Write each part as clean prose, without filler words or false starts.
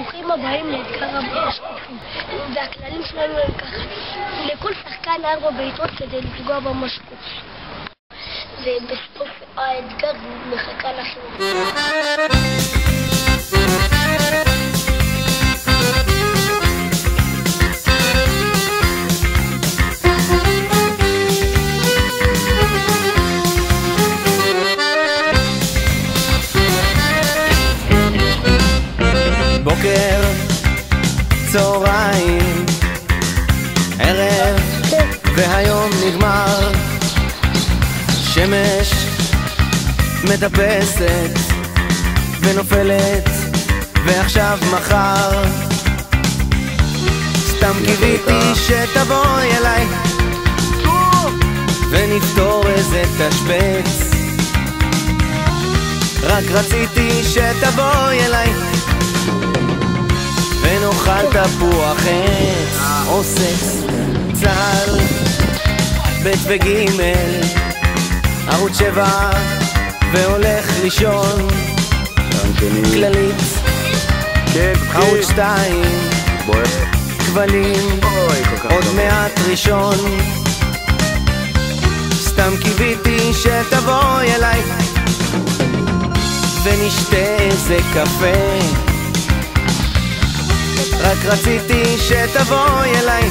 ברוכים הבאים לאתגר המשקופים. והכללים שלנו הם ככה: לכל שחקן 4 בעיטות כדי לפגוע במשקוף. ובסוף האתגר מחכה לכם. בוקר, צהריים, ערב, והיום נגמר. שמש מטפסת ונופלת, ועכשיו מחר. סתם קיוויתי שתבואי אליי ונפתור איזה תשבץ. רק רציתי שתבואי אליי ונאכל תפוח עץ או סקס. צהל, ב' וג', ערוץ 7 והולך לישון. כללית, ערוץ 2, כבלים, עוד מעט ראשון. סתם קיוויתי שתבואי אליי ונשתה איזה קפה. רק רציתי שתבואי אליי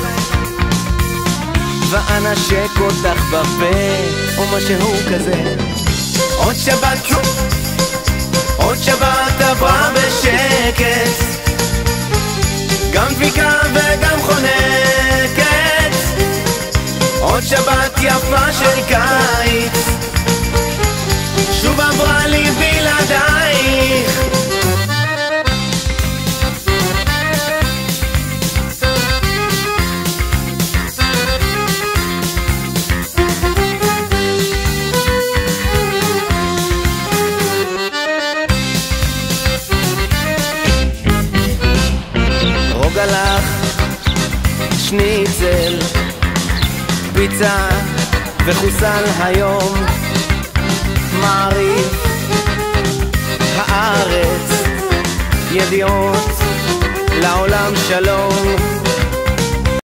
ואנשק אותך בפה או משהו כזה. עוד שבת עברה בשקט, גם דביקה וגם חונקת. עוד שבת יפה של קיץ שוב עברה לי בלעדייך. גלח, שניצל, פיצה וחוסל היום. מעריב, הארץ, ידיעות, לעולם שלום.